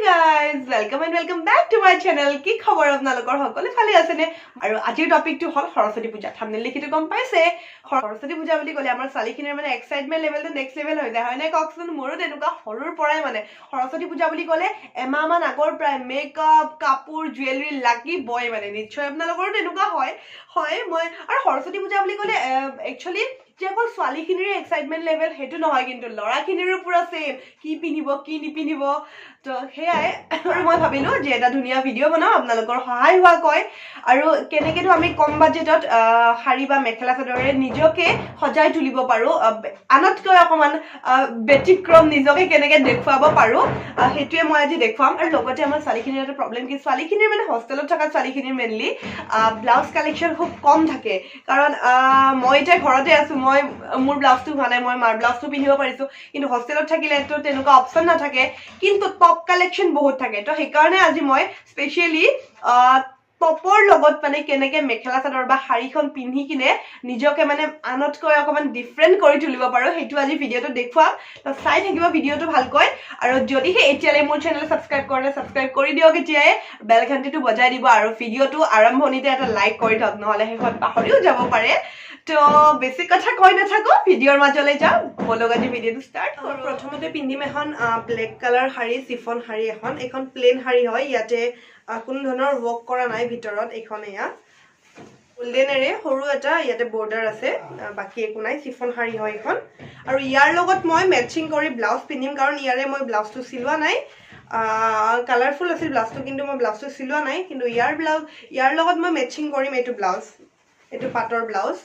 guys, welcome and welcome back to my channel. কি খবৰ আপোনালোকৰ সকলো ভালে আছে নে? আৰু আজিৰ টপিকটো হল সৰস্বতী পূজা। থাম্বনেল লিখিটো গম পাইছে। সৰস্বতী পূজা বুলি ক'লে আমাৰ ছোৱালীখিনিৰ মানে এক্সাইটমেন্ট লেভেলটো নেক্সট লেভেল হৈ যায়। হয় নে কওকচোন? মোৰো তেনেকুৱা সৰুৰ পৰাই মানে সৰস্বতী পূজা বুলি ক'লে এমাহমান আগৰ প্ৰায় মেকআপ, কাপোৰ, জুৱেলাৰী লাগিবই মানে। নিশ্চয় আপোনালোকৰো তেনেকুৱা হয়। মই আৰু সৰস্বতী পূজা বুলি ক'লে একচুৱেলি যে অকল ছোৱালীখিনিৰে এক্সাইটমেন্ট লেভেল সেইটো নহয়, কিন্তু ল'ৰাখিনিৰো পুৰা সেম। কি পিন্ধিব কি নিপিন্ধিব, তো সেয়াই আৰু মই ভাবিলো যে এটা ধুনীয়া ভিডিঅ' বনাও আপোনালোকৰ সহায় হোৱাকৈ, আৰু কেনেকেনো আমি কম বাজেটত শাড়ী বা মেখেলা চাদৰেৰে নিজকে সজাই তুলিব পাৰো, আনতকৈ অকণমান ব্যতিক্ৰম নিজকে কেনেকে দেখুৱাব পাৰো, সেইটোৱে মই আজি দেখুৱাম। আৰু লগতে আমাৰ ছোৱালীখিনিৰ এটা প্ৰব্লেম কি, ছোৱালীখিনিৰ মানে হোষ্টেলত থকা ছোৱালীখিনিৰ মেইনলি ব্লাউজ কালেকশ্যন খুব কম থাকে। কাৰণ মই এতিয়া ঘৰতে আছো, মোৰ ব্লাউজটো হোৱা নাই, মই মাৰ ব্লাউজটো পিন্ধিব পাৰিছো, কিন্তু হোষ্টেলত থাকিলেতো তেনেকুৱা অপশ্যন নাথাকে, কিন্তু টপ কালেকশ্যন বহুত থাকে। তো সেইকাৰণে আজি মই স্পেচিয়েলি টপৰ লগত মানে কেনেকে মেখেলা চাদৰ বা শাড়ীখন পিন্ধি কিনে নিজকে মানে আনতকৈ অকণমান ডিফাৰেণ্ট কৰি তুলিব পাৰো, সেইটো আজি ভিডিঅ'টো দেখুৱাম। তো চাই থাকিব ভিডিঅ'টো ভালকৈ, আৰু যদিহে এতিয়ালৈ মোৰ চেনেল ছাবস্ক্ৰাইব কৰা নাই ছাবস্ক্ৰাইব কৰি দিয়ক এতিয়াই, বেল ঘণ্টিটো বজাই দিব, আৰু ভিডিঅ'টো আৰম্ভণিতে এটা লাইক কৰি দিয়ক, নহ'লে শেষত পাহৰিও যাব পাৰে। তো বেছি কথা কৈ নাথাকো, ভিডিঅ'ৰ মাজলৈ যাওঁ, বলক আজি ভিডিঅ'টো ষ্টাৰ্ট কৰোঁ। প্ৰথমতে পিন্ধিম এখন black colour sari, chiffon sari এখন প্লেন শাড়ী হয়। ইয়াতে কোনো ধৰণৰ ৱৰ্ক কৰা নাই ভিতৰত। এইখন এয়া গোল্ডেনেৰে সৰু এটা ইয়াতে বৰ্ডাৰ আছে, বাকী একো নাই। চিফন শাড়ী হয় এইখন, আৰু ইয়াৰ লগত মই মেটচিং কৰি ব্লাউজ পিন্ধিম, কাৰণ ইয়াৰে মই ব্লাউজটো চিলোৱা নাই। কালাৰফুল আছিল ব্লাউজটো, কিন্তু মই ব্লাউজটো চিলোৱা নাই, কিন্তু ইয়াৰ লগত মই মেটচিং কৰিম এইটো ব্লাউজ, এইটো পাটৰ ব্লাউজ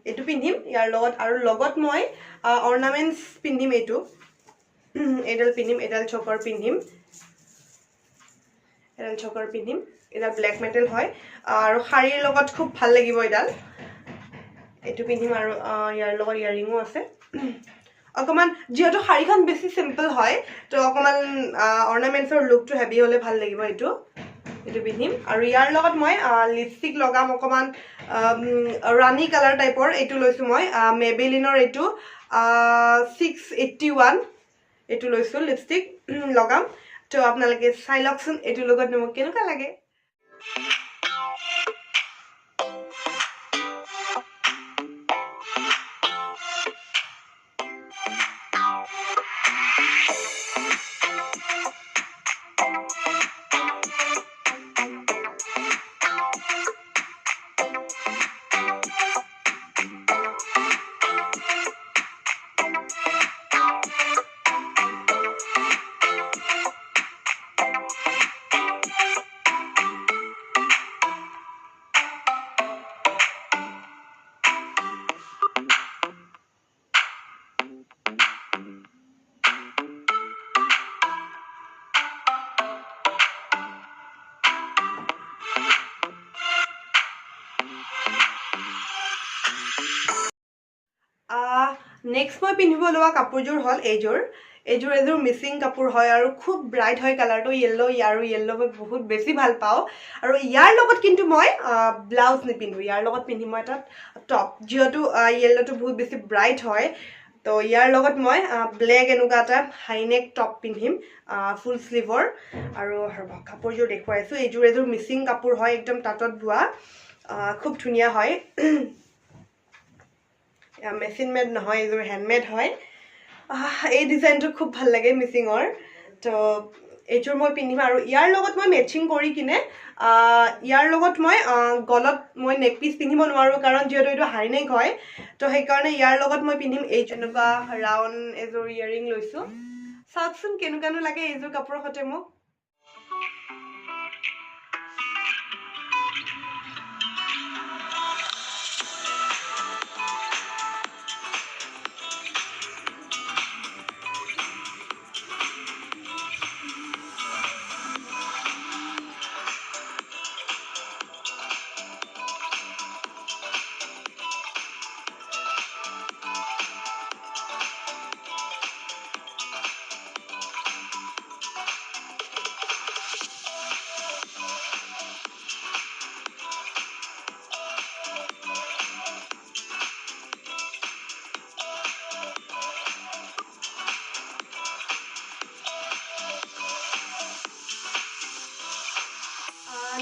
এইটো পিন্ধিম ইয়াৰ লগত। আৰু লগত মই অৰ্নামেণ্টছ পিন্ধিম, এইডাল পিন্ধিম, এডাল চকৰ পিন্ধিম, এডাল ব্লেক মেটেল হয়, আৰু শাড়ীৰ লগত খুব ভাল লাগিব এইটো পিন্ধিম। আৰু ইয়াৰ লগত ইয়াৰিঙো আছে অকণমান, যিহেতু শাড়ীখন বেছি চিম্পল হয়, তো অকণমান অৰ্নামেণ্টছৰ লুকটো হেভি হ'লে ভাল লাগিব। এইটো পিন্ধিম, আৰু ইয়াৰ লগত মই লিপষ্টিক লগাম অকণমান ৰাণী কালাৰ টাইপৰ। এইটো লৈছোঁ মই মেবেলিনৰ, এইটো 681 এইটো লৈছোঁ লিপষ্টিক লগাম। তো আপোনালোকে চাই লওকচোন এইটোৰ লগত মোক কেনেকুৱা লাগে। নেক্সট মই পিন্ধিব লোৱা কাপোৰযোৰ হ'ল এযোৰ মিচিং কাপোৰ হয়, আৰু খুব ব্ৰাইট হয় কালাৰটো, য়েল্ল' মই বহুত বেছি ভাল পাওঁ। আৰু ইয়াৰ লগত কিন্তু মই ব্লাউজ নিপিন্ধোঁ, ইয়াৰ লগত পিন্ধিম মই এটা টপ, যিহেতু য়েল্ল'টো বহুত বেছি ব্ৰাইট হয়। তো ইয়াৰ লগত মই ব্লেক এনেকুৱা এটা হাইনেক টপ পিন্ধিম ফুল স্লিভৰ। আৰু কাপোৰযোৰ দেখুৱাইছোঁ, এযোৰ মিচিং কাপোৰ হয়, একদম তাঁতত বোৱা, খুব ধুনীয়া হয়। মেচিন মেড নহয়, এইযোৰ হেণ্ডমেড হয়। এই ডিজাইনটো খুব ভাল লাগে মিচিঙৰ। তো এইযোৰ মই পিন্ধিম, আৰু ইয়াৰ লগত মই মেটচিং কৰি কিনে ইয়াৰ লগত মই গলত মই নেক পিচ পিন্ধিব নোৱাৰোঁ, কাৰণ যিহেতু এইটো হাইনেক হয়। তো সেইকাৰণে ইয়াৰ লগত মই পিন্ধিম এনেকুৱা ৰাউণ্ড এযোৰ ইয়াৰিং লৈছোঁ। চাওকচোন কেনেকুৱানো লাগে এইযোৰ কাপোৰৰ সৈতে মোক।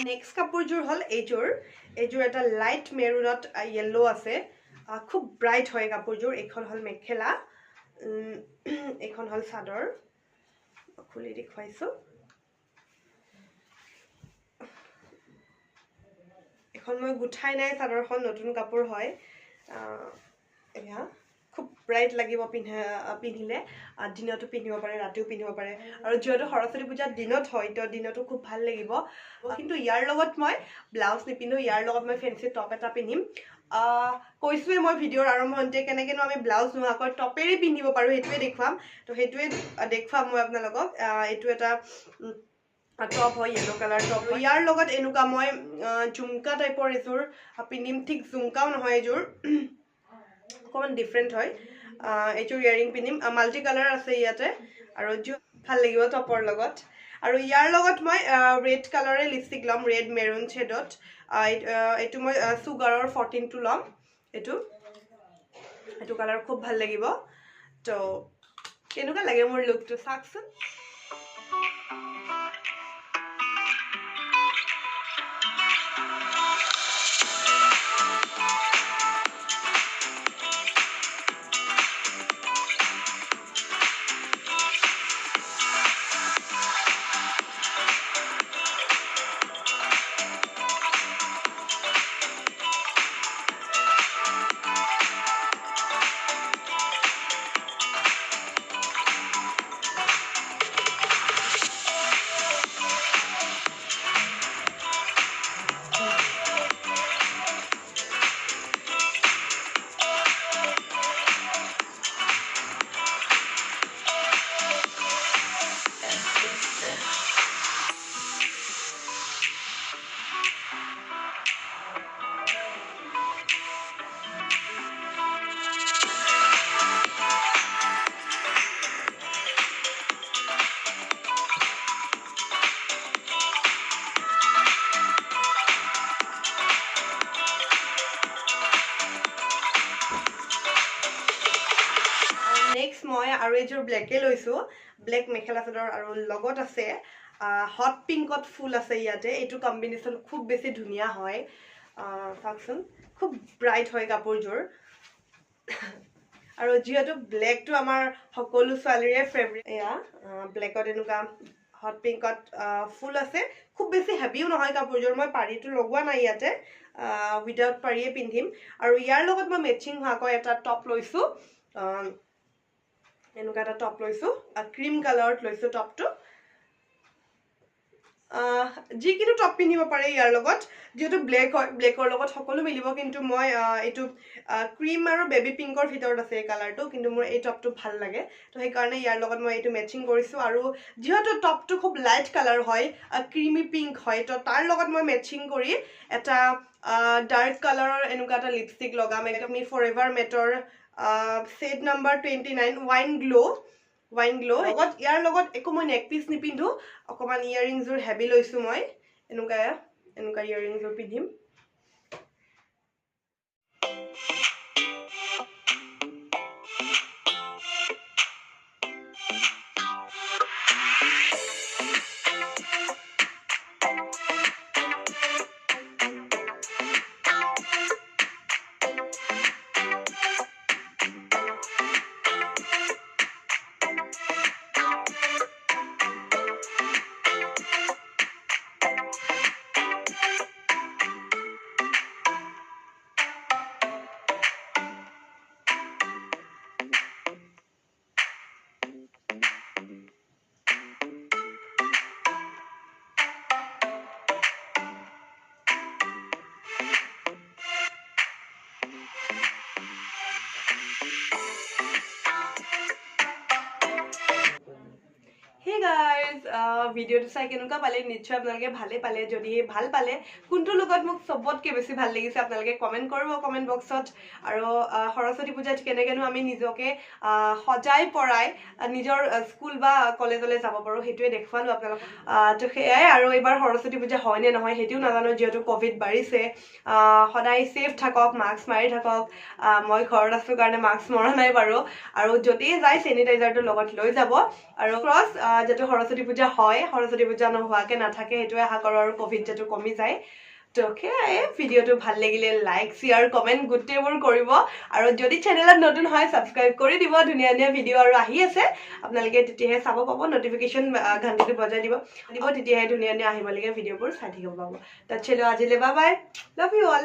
নেক্সট কাপোৰযোৰ হ'ল এইযোৰ এটা লাইট মেৰুনত য়েল্লো আছে খুব ব্ৰাইট হয় কাপোৰযোৰ এইখন হ'ল মেখেলা এইখন হ'ল চাদৰ খুলি দেখুৱাইছো এখন মই গুঠাই নাই চাদৰখন নতুন কাপোৰ হয় এয়া খুব ব্ৰাইট লাগিব পিন্ধিলে দিনতো পিন্ধিব পাৰে ৰাতিও পিন্ধিব পাৰে আৰু যেহেতু সৰস্বতী পূজা দিনত হয় তো দিনতো খুব ভাল লাগিব কিন্তু ইয়াৰ লগত মই ব্লাউজ নিপিন্ধো ইয়াৰ লগত মই ফেন্সি টপ এটা পিন্ধিম কৈছোৱে মই ভিডিঅ'ৰ আৰম্ভণিতে কেনেকেনো আমি ব্লাউজ নোহোৱাকৈ টপেৰে পিন্ধিব পাৰো সেইটোৱে দেখুৱাম তো সেইটোৱে দেখুৱাম মই আপোনালোকক এইটো এটা টপ হয় য়েলো কালাৰ টপ ইয়াৰ লগত এনেকুৱা মই ঝুমকা টাইপৰ এযোৰ পিন্ধিম ঠিক ঝুমকাও নহয় এযোৰ অকণমান ডিফাৰেণ্ট হয় এইযোৰ ইয়াৰিং পিন্ধিম মাল্টি কালাৰ আছে ইয়াতে আৰু ভাল লাগিব টপৰ লগত আৰু ইয়াৰ লগত মই ৰেড কালাৰে লিপষ্টিক ল'ম ৰেড মেৰুন শ্বেডত এইটো মই চুগাৰৰ 14টো ল'ম এইটো কালাৰ খুব ভাল লাগিব তো কেনেকুৱা লাগে মোৰ লুকটো চাওকচোন মই আৰু এযোৰ ব্লেকে লৈছো ব্লেক মেখেলা চাদৰ আৰু লগত আছে হট পিংকত ফুল আছে ইয়াতে এইটো কম্বিনেশ্যন খুব বেছি ধুনীয়া হয় চাওকচোন খুব ব্ৰাইট হয় কাপোৰযোৰ আৰু যেহেতু ব্লেকটো আমাৰ সকলো ছোৱালীৰে ফেভৰেট এয়া ব্লেকত এনেকুৱা হট পিংকত ফুল আছে খুব বেছি হেভিও নহয় কাপোৰযোৰ মই পাৰিটো লগোৱা নাই ইয়াতে উইদাউট পাৰিয়ে পিন্ধিম আৰু ইয়াৰ লগত মই মেচিং হোৱাকৈ এটা টপ লৈছো এনেকুৱা এটা টপ লৈছো ক্ৰীম কালাৰত লৈছো টপটো যিকিনো টপ পিন্ধিব পাৰে ইয়াৰ লগত যেহেতু ব্লেক হয় ব্লেকৰ লগত সকলো মিলিব কিন্তু মই এইটো ক্ৰীম আৰু বেবি পিংকৰ ভিতৰত আছে এই কালাৰটো কিন্তু মোৰ এই টপটো ভাল লাগে তো সেইকাৰণে ইয়াৰ লগত মই এইটো মেচিং কৰিছো আৰু যেহেতু টপটো খুব লাইট কালাৰ হয় ক্ৰীমি পিংক হয় তো তাৰ লগত মই মেচিং কৰি এটা ডাৰ্ক কালাৰৰ এনেকুৱা এটা লিপষ্টিক লগাম একদম ফৰএভাৰ মেটৰ shade number 29 wine glow লগত ইয়াৰ লগত একো মই নেক পিস নিপিন্ধো অকমান ইয়াৰিংজৰ হেভি লৈছো মই এনেকুৱা ইয়াৰিংজৰ পিন্ধিম Hey guys, ভিডিওটো চাই কেনেকুৱা পালে নিশ্চয় আপোনালোকে ভালে পালে যদি ভাল পালে কোনটো লগত মোক সবতকে বেছি ভাল লাগিছে আপোনালোকে কমেন্ট কৰিব কমেন্ট বক্সত আৰু সৰস্বতী পূজাত কেনেকেনো আমি নিজকে সজাই পৰাই নিজৰ স্কুল বা কলেজলৈ যাব পাৰো হেতুৱে দেখুৱালো আপোনালোক তো হেয়াই আৰু এবাৰ সৰস্বতী পূজা হয় নে নহয় হেতিও নাজানো যেহেতু কোভিড বাঢ়িছে সদায় সেফ থাকক মাস্ক মাৰি থাকক মই ঘৰত আছো কাৰণে মাস্ক মৰা নাই বাৰু আৰু যদি যাই স্যানিটাইজাৰটো লগত লৈ যাব আৰু ক্ৰছ যাতে সৰস্বতী পূজা হয়, সৰস্বতী পূজা নোহোৱাকে নাথাকে সেইটোৱে আশা কৰোঁ আৰু ক'ভিড যাতে কমি যায়। তো সেয়াই, ভিডিঅ'টো ভাল লাগিলে লাইক শ্বেয়াৰ কমেণ্ট গোটেইবোৰ কৰিব আৰু যদি চেনেলত নতুন হয় ছাবস্ক্ৰাইব কৰি দিব। ধুনীয়া ধুনীয়া ভিডিঅ' আৰু আহি আছে, আপোনালোকে তেতিয়াহে চাব পাব, নটিফিকেশ্যন ঘণ্টিটো বজাই দিব তেতিয়াহে ধুনীয়া ধুনীয়া আহিবলগীয়া ভিডিঅ'বোৰ চাই থাকিব পাব। তাত চলো আজিলৈ bye bye, love you all.